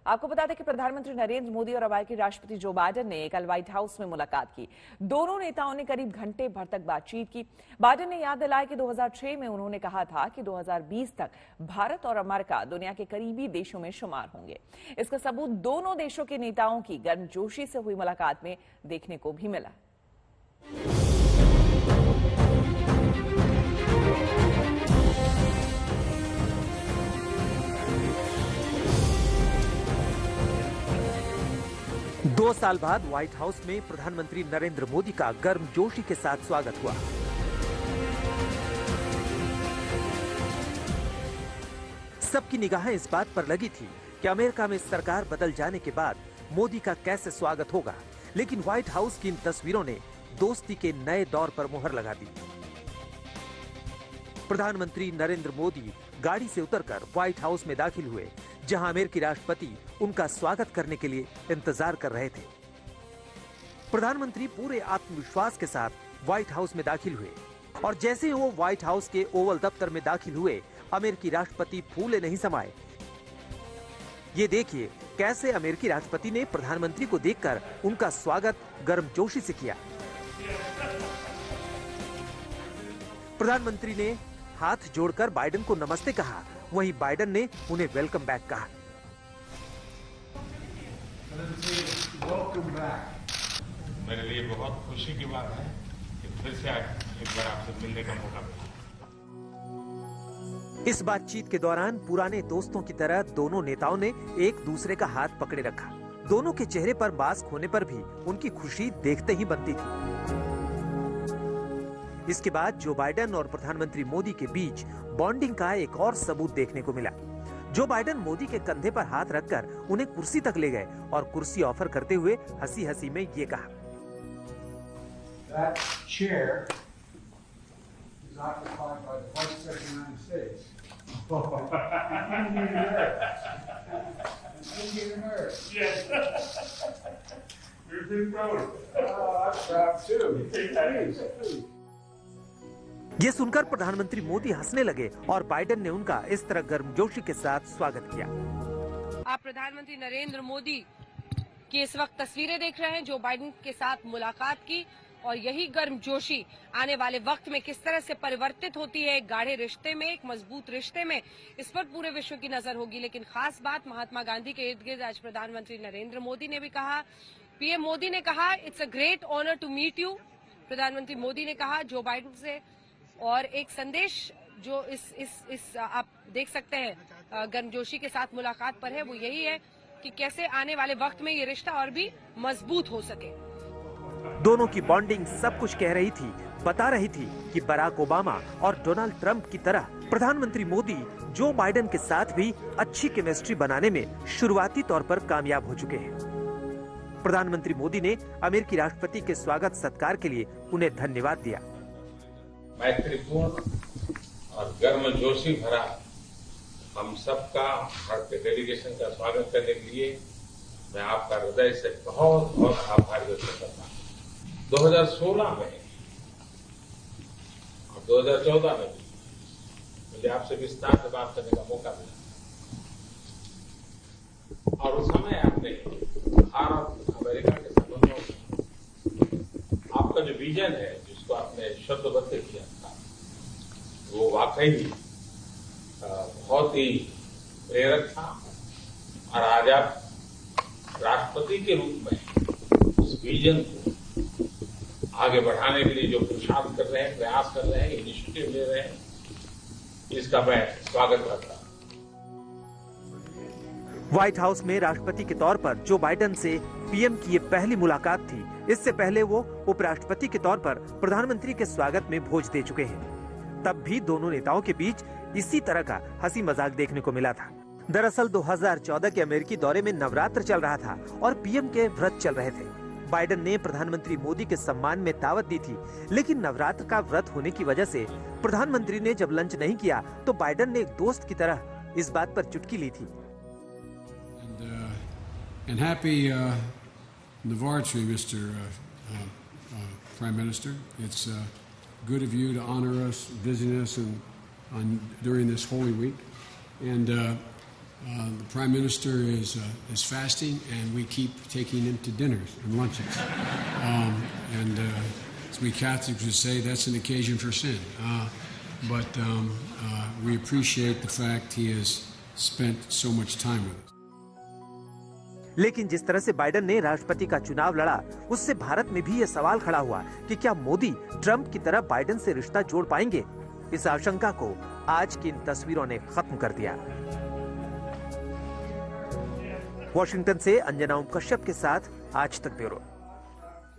आपको बता दें कि प्रधानमंत्री नरेंद्र मोदी और अमेरिकी राष्ट्रपति जो बाइडेन ने कल व्हाइट हाउस में मुलाकात की। दोनों नेताओं ने करीब घंटे भर तक बातचीत की। बाइडेन ने याद दिलाया कि 2006 में उन्होंने कहा था कि 2020 तक भारत और अमेरिका दुनिया के करीबी देशों में शुमार होंगे। इसका सबूत दोनों देशों के नेताओं की गर्मजोशी से हुई मुलाकात में देखने को भी मिला। दो साल बाद व्हाइट हाउस में प्रधानमंत्री नरेंद्र मोदी का गर्मजोशी के साथ स्वागत हुआ। सबकी निगाहें इस बात पर लगी थी कि अमेरिका में सरकार बदल जाने के बाद मोदी का कैसे स्वागत होगा, लेकिन व्हाइट हाउस की इन तस्वीरों ने दोस्ती के नए दौर पर मुहर लगा दी। प्रधानमंत्री नरेंद्र मोदी गाड़ी से उतरकर व्हाइट हाउस में दाखिल हुए, जहां अमेरिकी राष्ट्रपति उनका स्वागत करने के लिए इंतजार कर रहे थे। प्रधानमंत्री पूरे आत्मविश्वास के साथ व्हाइट हाउस में दाखिल हुए और जैसे ही वो व्हाइट हाउस के ओवल दफ्तर में दाखिल हुए, अमेरिकी राष्ट्रपति फूले नहीं समाये। ये देखिए कैसे अमेरिकी राष्ट्रपति ने प्रधानमंत्री को देखकर उनका स्वागत गर्मजोशी से किया। प्रधानमंत्री ने हाथ जोड़कर बाइडेन को नमस्ते कहा, वहीं बाइडेन ने उन्हें वेलकम बैक कहा। मेरे लिए बहुत खुशी की बात है कि फिर से एक बार आपसे मिलने का मौका मिला। इस बातचीत के दौरान पुराने दोस्तों की तरह दोनों नेताओं ने एक दूसरे का हाथ पकड़े रखा। दोनों के चेहरे पर मास्क होने पर भी उनकी खुशी देखते ही बनती थी। इसके बाद जो बाइडेन और प्रधानमंत्री मोदी के बीच बॉन्डिंग का एक और सबूत देखने को मिला। जो बाइडेन मोदी के कंधे पर हाथ रखकर उन्हें कुर्सी तक ले गए और कुर्सी ऑफर करते हुए हंसी हंसी में ये कहा, That chair is occupied by the Vice President of the United States. Indian American. Yes. You're too proud. Oh, I'm proud too. Please. ये सुनकर प्रधानमंत्री मोदी हंसने लगे और बाइडेन ने उनका इस तरह गर्मजोशी के साथ स्वागत किया। आप प्रधानमंत्री नरेंद्र मोदी की इस वक्त तस्वीरें देख रहे हैं, जो बाइडेन के साथ मुलाकात की, और यही गर्मजोशी आने वाले वक्त में किस तरह से परिवर्तित होती है एक गाढ़े रिश्ते में, एक मजबूत रिश्ते में, इस पर पूरे विश्व की नजर होगी। लेकिन खास बात महात्मा गांधी के इर्द गिर्द आज प्रधानमंत्री नरेंद्र मोदी ने भी कहा। पीएम मोदी ने कहा, it's a great honour to meet you. प्रधानमंत्री मोदी ने कहा जो बाइडेन से, और एक संदेश जो इस आप देख सकते हैं गर्मजोशी के साथ मुलाकात पर है, वो यही है कि कैसे आने वाले वक्त में ये रिश्ता और भी मजबूत हो सके। दोनों की बॉन्डिंग सब कुछ कह रही थी, बता रही थी कि बराक ओबामा और डोनाल्ड ट्रंप की तरह प्रधानमंत्री मोदी जो बाइडेन के साथ भी अच्छी केमिस्ट्री बनाने में शुरुआती तौर पर कामयाब हो चुके हैं। प्रधानमंत्री मोदी ने अमेरिकी राष्ट्रपति के स्वागत सत्कार के लिए उन्हें धन्यवाद दिया। मैत्रीपूर्ण और गर्मजोशी भरा हम सबका भारत के डेलीगेशन का स्वागत करने के लिए मैं आपका हृदय से बहुत बहुत आभार व्यक्त करता हूँ। 2016 में और 2014 में भी मुझे आपसे विस्तार से बात करने का मौका मिला, और उस समय आपने भारत अमेरिका के संबंधों में आपका जो विजन है, जिसको आपने शब्दबद्ध किया था, वो वाकई बहुत ही प्रेरक था। और आज आप राष्ट्रपति के रूप में उस विजन को आगे बढ़ाने के लिए जो पुरुषार्थ कर रहे हैं, प्रयास कर रहे हैं, इनिशिएटिव ले रहे हैं, इसका मैं स्वागत करता हूं। व्हाइट हाउस में राष्ट्रपति के तौर पर जो बाइडेन से पीएम की ये पहली मुलाकात थी। इससे पहले वो उपराष्ट्रपति के तौर पर प्रधानमंत्री के स्वागत में भोज दे चुके हैं। तब भी दोनों नेताओं के बीच इसी तरह का हंसी मजाक देखने को मिला था। दरअसल 2014 के अमेरिकी दौरे में नवरात्र चल रहा था और पीएम के व्रत चल रहे थे। बाइडेन ने प्रधानमंत्री मोदी के सम्मान में दावत दी थी, लेकिन नवरात्र का व्रत होने की वजह से प्रधानमंत्री ने जब लंच नहीं किया तो बाइडेन ने एक दोस्त की तरह इस बात पर चुटकी ली थी। And happy Navratri, Mr. Prime Minister. It's good of you to honor us, visiting us during this Holy Week. And The Prime Minister is fasting, and we keep taking him to dinners and lunches. As we Catholics would say, that's an occasion for sin. But we appreciate the fact he has spent so much time with us. लेकिन जिस तरह से Biden ने राष्ट्रपति का चुनाव लड़ा, उससे भारत में भी ये सवाल खड़ा हुआ कि क्या मोदी ट्रंप की तरह बाइडेन से रिश्ता जोड़ पाएंगे? इस आशंका को आज की इन तस्वीरों ने खत्म कर दिया। वॉशिंगटन से अंजना ओम कश्यप के साथ आज तक ब्यूरो।